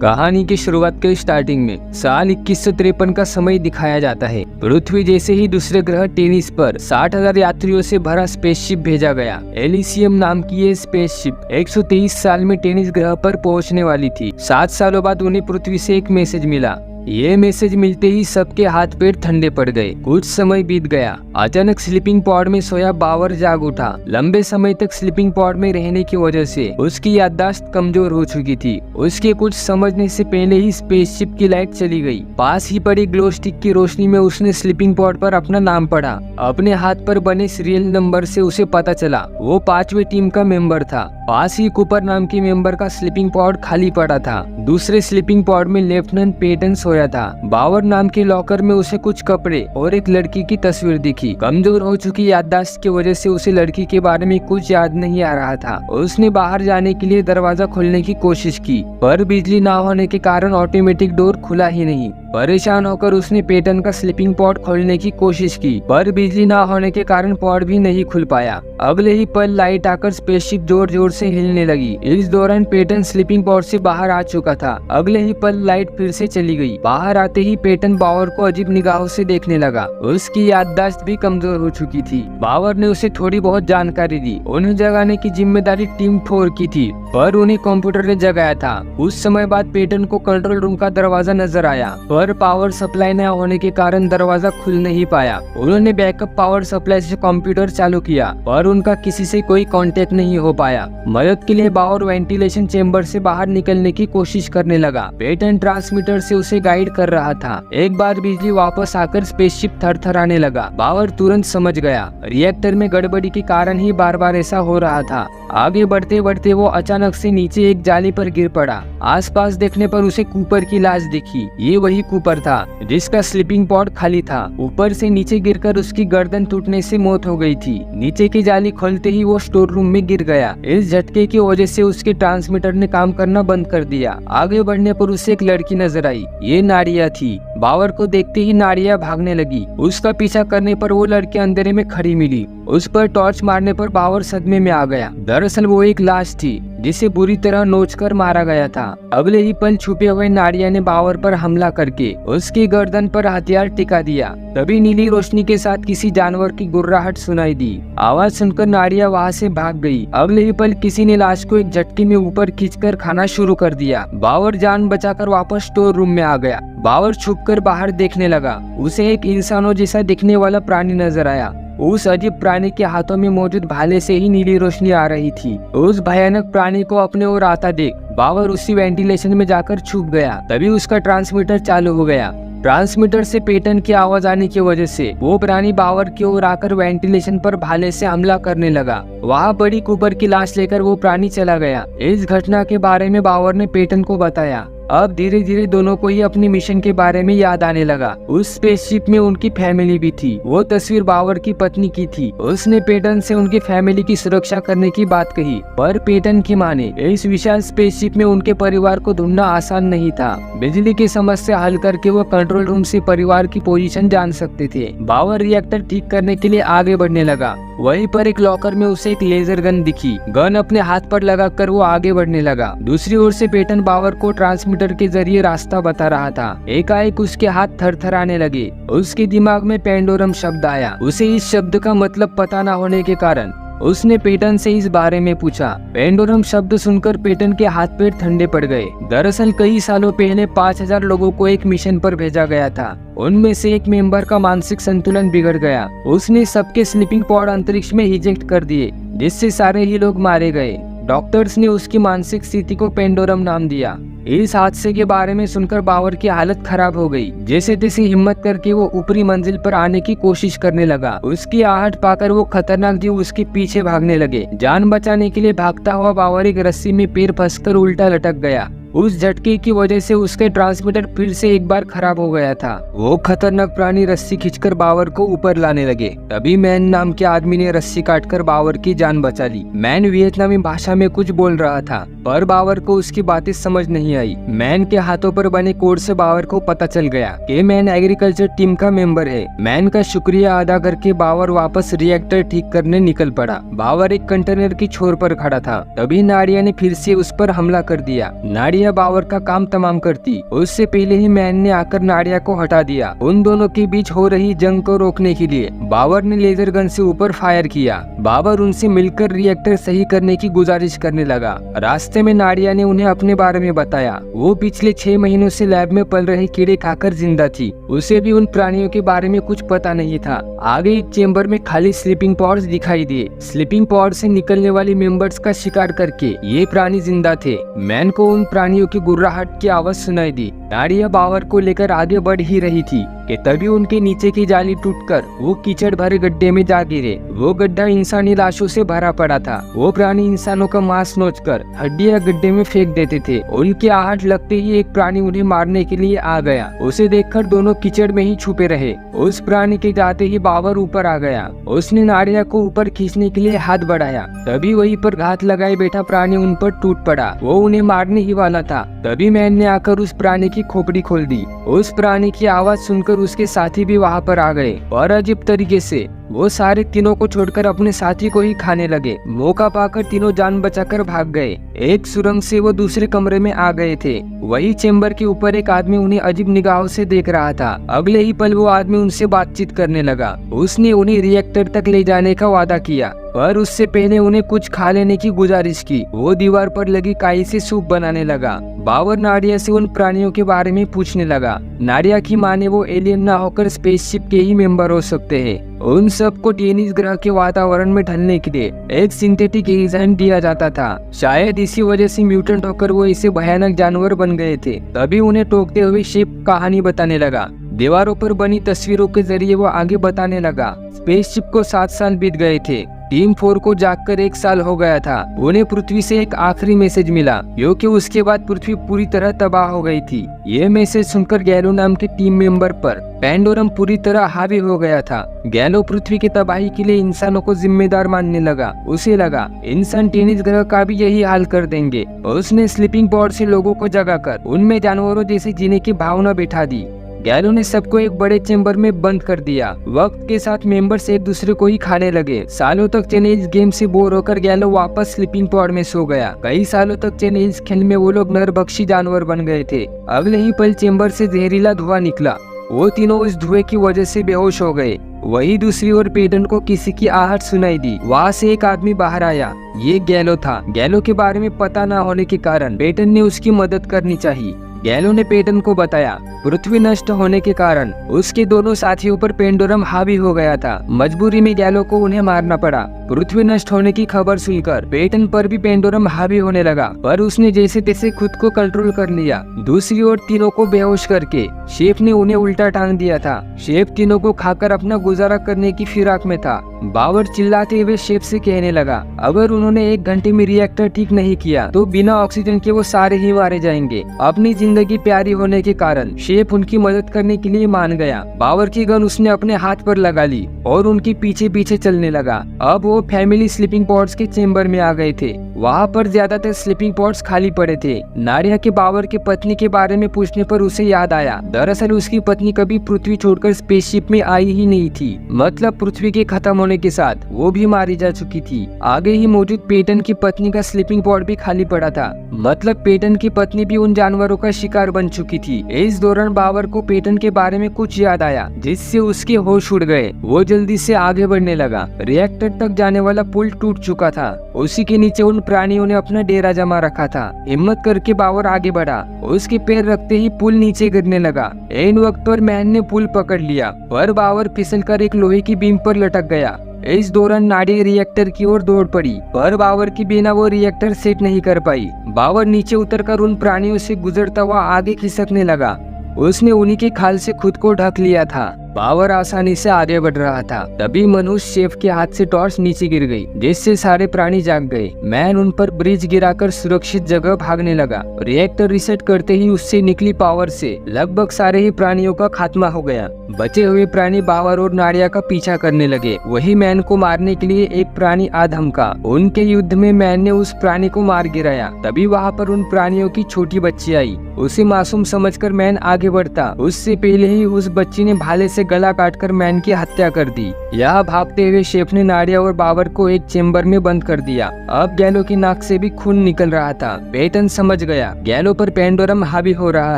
कहानी की शुरुआत के स्टार्टिंग में साल 2153 का समय दिखाया जाता है। पृथ्वी जैसे ही दूसरे ग्रह टेनिस पर 60,000 यात्रियों से भरा स्पेसशिप भेजा गया। एलिसियम नाम की ये स्पेसशिप 123 साल में टेनिस ग्रह पर पहुंचने वाली थी। 7 सालों बाद उन्हें पृथ्वी से एक मैसेज मिला। ये मैसेज मिलते ही सबके हाथ पैर ठंडे पड़ गए। कुछ समय बीत गया। अचानक स्लीपिंग पॉड में सोया बावर जाग उठा। लंबे समय तक स्लीपिंग पॉड में रहने की वजह से उसकी याददाश्त कमजोर हो चुकी थी। उसके कुछ समझने से पहले ही स्पेसशिप की लाइट चली गई। पास ही पड़ी ग्लो स्टिक की रोशनी में उसने स्लीपिंग पॉड पर अपना नाम पढ़ा। अपने हाथ पर बने सीरियल नंबर से उसे पता चला वो 5वीं टीम का मेंबर था। पास ही कूपर नाम के मेंबर का स्लीपिंग पॉड खाली पड़ा था। दूसरे स्लीपिंग पॉड में लेफ्टिनेंट पेटन सोया था। बावर नाम के लॉकर में उसे कुछ कपड़े और एक लड़की की तस्वीर दिखी। कमजोर हो चुकी याददाश्त की वजह से उसे लड़की के बारे में कुछ याद नहीं आ रहा था। उसने बाहर जाने के लिए दरवाजा खोलने की कोशिश की, पर बिजली ना होने के कारण ऑटोमेटिक डोर खुला ही नहीं। परेशान होकर उसने पेटन का स्लीपिंग पॉड खोलने की कोशिश की, पर बिजली ना होने के कारण पॉड भी नहीं खुल पाया। अगले ही पल लाइट आकर स्पेसशिप जोर जोर से हिलने लगी। इस दौरान पेटन स्लीपिंग पॉड से बाहर आ चुका था। अगले ही पल लाइट फिर से चली गई। बाहर आते ही पेटन बावर को अजीब निगाहों से देखने लगा। उसकी याददाश्त भी कमजोर हो चुकी थी। बावर ने उसे थोड़ी बहुत जानकारी दी। उन्हें जगाने की जिम्मेदारी टीम 4 की थी, पर उन्हें कंप्यूटर ने जगाया था। कुछ समय बाद पेटन को कंट्रोल रूम का दरवाजा नजर आया, पर पावर सप्लाई न होने के कारण दरवाजा खुल नहीं पाया। उन्होंने बैकअप पावर सप्लाई से कंप्यूटर चालू किया, पर उनका किसी से कोई कांटेक्ट नहीं हो पाया। मदद के लिए बावर वेंटिलेशन चेंबर से बाहर निकलने की कोशिश करने लगा। पेटन ट्रांसमीटर से उसे गाइड कर रहा था। एक बार बिजली वापस आकर स्पेसशिप थरथराने लगा। बावर तुरंत समझ गया, रिएक्टर में गड़बड़ी के कारण ही बार बार ऐसा हो रहा था। आगे बढ़ते बढ़ते वो अचानक से नीचे एक जाली पर गिर पड़ा। आसपास देखने पर उसे कूपर की लाश दिखी। ये वही कूपर था जिसका स्लीपिंग पॉड खाली था। ऊपर से नीचे गिरकर उसकी गर्दन टूटने से मौत हो गई थी। नीचे की जाली खोलते ही वो स्टोर रूम में गिर गया। इस झटके की वजह से उसके ट्रांसमीटर ने काम करना बंद कर दिया। आगे बढ़ने पर उसे एक लड़की नजर आई। ये नाडिया थी। बावर को देखते ही नाडिया भागने लगी। उसका पीछा करने पर वो लड़की अंधेरे में खड़ी मिली। उस पर टॉर्च मारने पर बावर सदमे में आ गया। दरअसल वो एक लाश थी जिसे बुरी तरह नोचकर मारा गया था। अगले ही पल छुपे हुए नाडिया ने बावर पर हमला करके उसकी गर्दन पर हथियार टिका दिया। तभी नीली रोशनी के साथ किसी जानवर की गुर्राहट सुनाई दी। आवाज सुनकर नाडिया वहां से भाग गई। अगले ही पल किसी ने लाश को एक झटके में ऊपर खींचकर खाना शुरू कर दिया। बावर जान बचाकर वापस स्टोर रूम में आ गया। बावर छुपकर बाहर देखने लगा। उसे एक इंसानों जैसा दिखने वाला प्राणी नजर आया। उस अजीब प्राणी के हाथों में मौजूद भाले से ही नीली रोशनी आ रही थी। उस भयानक प्राणी को अपने ओर आता देख बावर उसी वेंटिलेशन में जाकर छुप गया। तभी उसका ट्रांसमीटर चालू हो गया। ट्रांसमीटर से पेटन की आवाज आने की वजह से वो प्राणी बावर की ओर आकर वेंटिलेशन पर भाले से हमला करने लगा। वहाँ बड़ी कूपर की लाश लेकर वो प्राणी चला गया। इस घटना के बारे में बावर ने पेटन को बताया। अब धीरे धीरे दोनों को ही अपनी मिशन के बारे में याद आने लगा। उस स्पेसशिप में उनकी फैमिली भी थी। वो तस्वीर बावर की पत्नी की थी। उसने पेटन से उनकी फैमिली की सुरक्षा करने की बात कही, पर पेटन की माने इस विशाल स्पेसशिप में उनके परिवार को ढूंढना आसान नहीं था। बिजली की समस्या हल करके वो कंट्रोल रूम से परिवार की पोजीशन जान सकते थे। बावर रिएक्टर ठीक करने के लिए आगे बढ़ने लगा। वहीं पर एक लॉकर में उसे एक लेजर गन दिखी। गन अपने हाथ पर लगाकर वो आगे बढ़ने लगा। दूसरी ओर से पेटन बावर को ट्रांसमीटर के जरिए रास्ता बता रहा था। एकाएक उसके हाथ थरथराने लगे। उसके दिमाग में पेंडोरम शब्द आया। उसे इस शब्द का मतलब पता न होने के कारण उसने पेटन से इस बारे में पूछा। पेंडोरम शब्द सुनकर पेटन के हाथ पैर ठंडे पड़ गए। दरअसल कई सालों पहले 5000 लोगों को एक मिशन पर भेजा गया था। उनमें से एक मेंबर का मानसिक संतुलन बिगड़ गया। उसने सबके स्लीपिंग पॉड अंतरिक्ष में इजेक्ट कर दिए, जिससे सारे ही लोग मारे गए। डॉक्टर्स ने उसकी मानसिक स्थिति को पेंडोरम नाम दिया। इस हादसे के बारे में सुनकर बावर की हालत खराब हो गई। जैसे तैसे हिम्मत करके वो ऊपरी मंजिल पर आने की कोशिश करने लगा। उसकी आहट पाकर वो खतरनाक जीव उसके पीछे भागने लगे। जान बचाने के लिए भागता हुआ बावर एक रस्सी में पैर फंसकर उल्टा लटक गया। उस झटके की वजह से उसके ट्रांसमीटर फिर से एक बार खराब हो गया था। वो खतरनाक प्राणी रस्सी खींचकर बावर को ऊपर लाने लगे। तभी मैन नाम के आदमी ने रस्सी काटकर बावर की जान बचा ली। मैन वियतनामी भाषा में कुछ बोल रहा था, पर बावर को उसकी बातें समझ नहीं आई। मैन के हाथों पर बने कोड से बावर को पता चल गया कि मैन एग्रीकल्चर टीम का मेंबर है। मैन का शुक्रिया अदा करके बावर वापस रिएक्टर ठीक करने निकल पड़ा। बावर एक कंटेनर की छोर पर खड़ा था। तभी नाडिया ने फिर से उस पर हमला कर दिया। नाडिया नाडिया बावर का काम तमाम करती। उससे पहले ही मैन ने आकर नाडिया को हटा दिया। उन दोनों के बीच हो रही जंग को रोकने के लिए बावर ने लेजर गन से ऊपर फायर किया। बाबर उनसे मिलकर रिएक्टर सही करने की गुजारिश करने लगा। रास्ते में नाडिया ने उन्हें अपने बारे में बताया। वो पिछले 6 महीनों से लैब में पल रहे कीड़े खाकर जिंदा थी। उसे भी उन प्राणियों के बारे में कुछ पता नहीं था। आगे एक चेम्बर में खाली स्लीपिंग पॉड्स दिखाई दिए। स्लीपिंग पॉड से निकलने वाले मेंबर्स का शिकार करके ये प्राणी जिंदा थे। मैन को उन प्राणियों की गुर्राहट की आवाज सुनाई दी। नाडिया बावर को लेकर आगे बढ़ ही रही थी कि तभी उनके नीचे की जाली टूटकर वो कीचड़ भरे गड्ढे में जा गिरे। वो गड्ढा इंसानी लाशों से भरा पड़ा था। वो प्राणी इंसानों का मांस नोचकर हड्डियां गड्ढे में फेंक देते थे। उनके आहट लगते ही एक प्राणी उन्हें मारने के लिए आ गया। उसे देखकर दोनों कीचड़ में ही छुपे रहे। उस प्राणी के जाते ही बावर ऊपर आ गया। उसने नाडिया को ऊपर खींचने के लिए हाथ बढ़ाया। तभी वहीं पर घात लगाए बैठा प्राणी उन पर टूट पड़ा। वो उन्हें मारने ही वाला था। तभी मैन ने आकर उस प्राणी की खोपड़ी खोल दी। उस प्राणी की आवाज सुनकर उसके साथी भी वहाँ पर आ गए और अजीब तरीके से वो सारे तीनों को छोड़कर अपने साथी को ही खाने लगे। मौका पाकर तीनों जान बचाकर भाग गए। एक सुरंग से वो दूसरे कमरे में आ गए थे। वही चेम्बर के ऊपर एक आदमी उन्हें अजीब निगाहों से देख रहा था। अगले ही पल वो आदमी उनसे बातचीत करने लगा। उसने उन्हें रिएक्टर तक ले जाने का वादा किया, पर उससे पहले उन्हें कुछ खा लेने की गुजारिश की। वो दीवार पर लगी काई से सूप बनाने लगा। बावर नाडिया से उन प्राणियों के बारे में पूछने लगा। नाडिया की माने वो एलियन ना होकर स्पेसशिप के ही मेंबर हो सकते हैं। उन सबको टेनिस ग्रह के वातावरण में ढलने के लिए एक सिंथेटिक एजेंट दिया जाता था। शायद इसी वजह से म्यूटेंट होकर वो ऐसे भयानक जानवर बन गए थे। तभी उन्हें टोकते हुए शिप कहानी बताने लगा। दीवारों पर बनी तस्वीरों के जरिए वो आगे बताने लगा। स्पेसशिप को 7 साल बीत गए थे। टीम 4 को जागकर 1 साल हो गया था। उन्हें पृथ्वी से एक आखिरी मैसेज मिला, क्योंकि उसके बाद पृथ्वी पूरी तरह तबाह हो गई थी। ये मैसेज सुनकर गैलो नाम के टीम मेंबर पर पेंडोरम पूरी तरह हावी हो गया था। गैलो पृथ्वी की तबाही के लिए इंसानों को जिम्मेदार मानने लगा। उसे लगा इंसान टेनिस ग्रह का भी यही हाल कर देंगे। उसने स्लीपिंग पॉड से लोगों को जगाकर उनमें जानवरों जैसे जीने की भावना बैठा दी। गैलो ने सबको एक बड़े चेम्बर में बंद कर दिया। वक्त के साथ मेंबर्स एक दूसरे को ही खाने लगे। सालों तक चेनेज गेम से बोर होकर गैलो वापस स्लीपिंग पॉड में सो गया। कई सालों तक चेनेज खेल में वो लोग नरभक्षी जानवर बन गए थे। अगले ही पल चेम्बर से जहरीला धुआं निकला। वो तीनों इस धुएं की वजह से बेहोश हो गए। वही दूसरी ओर पेटन को किसी की आहट सुनाई दी। वहाँ से एक आदमी बाहर आया। ये गैलो था। गैलो के बारे में पता न होने के कारण पेटन ने उसकी मदद करनी चाहिए। गैलो ने पेटन को बताया पृथ्वी नष्ट होने के कारण उसके दोनों साथियों पर पेंडोरम हावी हो गया था। मजबूरी में गैलो को उन्हें मारना पड़ा। पृथ्वी नष्ट होने की खबर सुनकर पेटन पर भी पेंडोरम हावी होने लगा, पर उसने जैसे तैसे खुद को कंट्रोल कर लिया। दूसरी ओर तीनों को बेहोश करके शेफ ने उन्हें उल्टा टांग दिया था। शेफ तीनों को खाकर अपना गुजारा करने की फिराक में था। बावर चिल्लाते हुए शेफ से कहने लगा, अगर उन्होंने 1 घंटे में रिएक्टर ठीक नहीं किया तो बिना ऑक्सीजन के वो सारे ही मारे जाएंगे। अपनी जिंदगी प्यारी होने के कारण शेफ उनकी मदद करने के लिए मान गया। बावर की गन उसने अपने हाथ पर लगा ली और उनके पीछे पीछे चलने लगा। अब वो फैमिली स्लीपिंग पॉड्स के चेम्बर में आ गए थे। वहाँ पर ज्यादातर स्लीपिंग पॉड्स खाली पड़े थे। नाडिया के बावर की पत्नी के बारे में पूछने पर उसे याद आया, दरअसल उसकी पत्नी कभी पृथ्वी छोड़कर स्पेसशिप में आई ही नहीं थी। मतलब पृथ्वी के खत्म होने के साथ वो भी मारी जा चुकी थी। आगे ही मौजूद पेटन की पत्नी का स्लीपिंग पॉड भी खाली पड़ा था। मतलब पेटन की पत्नी भी उन जानवरों का शिकार बन चुकी थी। इस दौरान बावर को पेटन के बारे में कुछ याद आया, जिससे उसके होश उड़ गए। वो जल्दी से आगे बढ़ने लगा। रिएक्टर तक जाने वाला पुल टूट चुका था। उसी के नीचे उन प्राणियों ने अपना डेरा जमा रखा था। हिम्मत करके बावर आगे बढ़ा। उसके पैर रखते ही पुल नीचे गिरने लगा। इन वक्त पर मैन ने पुल पकड़ लिया, पर बावर फिसलकर एक लोहे की बीम पर लटक गया। इस दौरान नाडिया रिएक्टर की ओर दौड़ पड़ी, पर बावर की बिना वो रिएक्टर सेट नहीं कर पाई। बावर नीचे उतरकर उन प्राणियों से गुजरता हुआ आगे खिसकने लगा। उसने उन्हीं के खाल से खुद को ढक लिया था। बावर आसानी से आगे बढ़ रहा था। तभी मनुष्य शेफ के हाथ से टॉर्च नीचे गिर गई, जिससे सारे प्राणी जाग गए। मैन उन पर ब्रिज गिराकर सुरक्षित जगह भागने लगा। रिएक्टर रीसेट करते ही उससे निकली पावर से लगभग सारे ही प्राणियों का खात्मा हो गया। बचे हुए प्राणी बावर और नाडिया का पीछा करने लगे। वही मैन को मारने के लिए एक प्राणी आ धमका। उनके युद्ध में मैन ने उस प्राणी को मार गिराया। तभी वहाँ पर उन प्राणियों की छोटी बच्ची आई। उसे मासूम समझकर मैन आगे बढ़ता। उससे पहले ही उस बच्ची ने भाले से गला काटकर मैन की हत्या कर दी। यह भागते हुए शेफ ने नाडिया और बाबर को एक चेम्बर में बंद कर दिया। अब गैलो की नाक से भी खून निकल रहा था। पेटन समझ गया गैलो पर पेंडोरम हावी हो रहा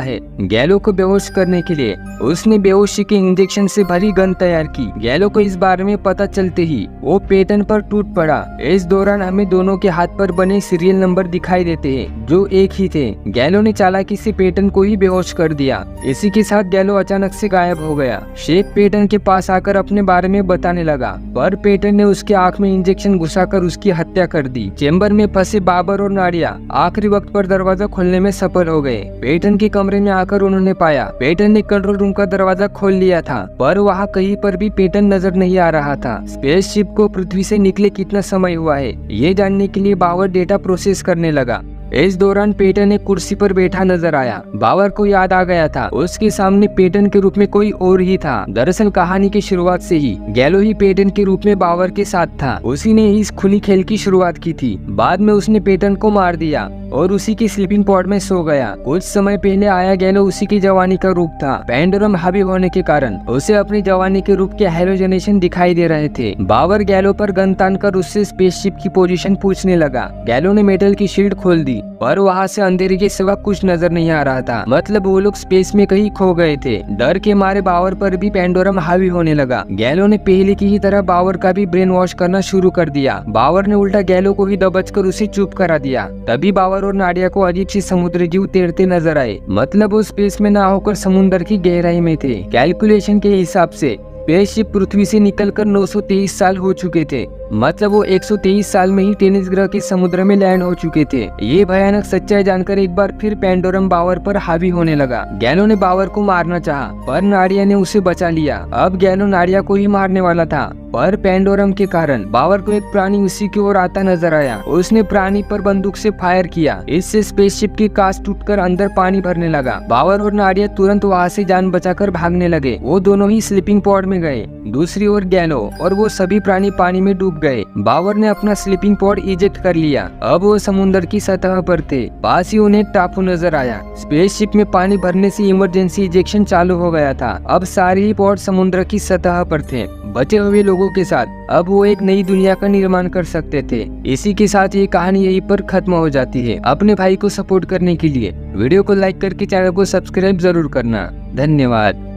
है। गैलो को बेहोश करने के लिए उसने बेहोशी के इंजेक्शन से भरी गन तैयार की। गैलो को इस बारे में पता चलते ही वो पेटन पर टूट पड़ा। इस दौरान हमें दोनों के हाथ पर बने सीरियल नंबर दिखाई देते हैं जो एक ही थे। गैलो ने चालाकी से पेटन को ही बेहोश कर दिया। इसी के साथ गैलो अचानक से गायब हो गया। शेफ पेटन के पास आकर अपने बारे में बताने लगा, पर पेटन ने उसके आंख में इंजेक्शन घुसाकर उसकी हत्या कर दी। चेम्बर में फंसे बाबर और नाडिया आखिरी वक्त पर दरवाजा खोलने में सफल हो गए। पेटन के कमरे में आकर उन्होंने पाया पेटन ने कंट्रोल रूम का दरवाजा खोल लिया था, पर वहाँ कहीं पर भी पेटन नजर नहीं आ रहा था। स्पेसशिप को पृथ्वी से निकले कितना समय हुआ है ये जानने के लिए बावर डेटा प्रोसेस करने लगा। इस दौरान पेटन एक कुर्सी पर बैठा नजर आया। बावर को याद आ गया था उसके सामने पेटन के रूप में कोई और ही था। दरअसल कहानी की शुरुआत से ही गैलो ही पेटन के रूप में बावर के साथ था। उसी ने इस खूनी खेल की शुरुआत की थी। बाद में उसने पेटन को मार दिया और उसी की स्लीपिंग पॉड में सो गया। कुछ समय पहले आया गैलो उसी की जवानी का रूप था। पेंडोरम हावी होने के कारण उसे अपनी जवानी के रूप के हैलोजनेशन दिखाई दे रहे थे। बावर गैलो पर गन तानकर उससे स्पेसशिप की पोजीशन पूछने लगा। गैलो ने मेटल की शील्ड खोल दी, पर वहाँ से अंधेरे के सिवा कुछ नजर नहीं आ रहा था। मतलब वो लोग स्पेस में कहीं खो गए थे। डर के मारे बावर पर भी पेंडोरम हावी होने लगा। गैलो ने पहले की ही तरह बावर का भी ब्रेन वॉश करना शुरू कर दिया। बावर ने उल्टा गैलो को ही दबोचकर उसे चुप करा दिया। तभी बावर और नाडिया को अजीब सी समुद्री जीव तैरते नजर आए। मतलब वो स्पेस में ना होकर समुद्र की गहराई में थे। कैलकुलेशन के हिसाब से स्पेसशिप पृथ्वी से निकलकर 923 साल हो चुके थे। मतलब वो 123 साल में ही टेनिस ग्रह के समुद्र में लैंड हो चुके थे। ये भयानक सच्चाई जानकर एक बार फिर पेंडोरम बावर पर हावी होने लगा। गैलो ने बावर को मारना चाहा, पर नाडिया ने उसे बचा लिया। अब गैलो नाडिया को ही मारने वाला था, पर पेंडोरम के कारण बावर को एक प्राणी उसी की ओर आता नजर आया। उसने प्राणी पर बंदूक से फायर किया। इससे स्पेसशिप की कांच टूटकर अंदर पानी भरने लगा। बावर और नाडिया तुरंत वहाँ से जान बचाकर भागने लगे। वो दोनों ही स्लीपिंग पॉड में गए। दूसरी ओर गैलो और वो सभी प्राणी पानी में डूब गए। बावर ने अपना स्लीपिंग पॉड इजेक्ट कर लिया। अब वो समुद्र की सतह पर थे। पास ही उन्हें टापू नजर आया। स्पेसशिप में पानी भरने से इमरजेंसी इजेक्शन चालू हो गया था। अब सारे ही पॉड समुद्र की सतह पर थे। बचे हुए लोगों के साथ अब वो एक नई दुनिया का निर्माण कर सकते थे। इसी के साथ ये कहानी यहीं पर खत्म हो जाती है। अपने भाई को सपोर्ट करने के लिए वीडियो को लाइक करके चैनल को सब्सक्राइब जरूर करना। धन्यवाद।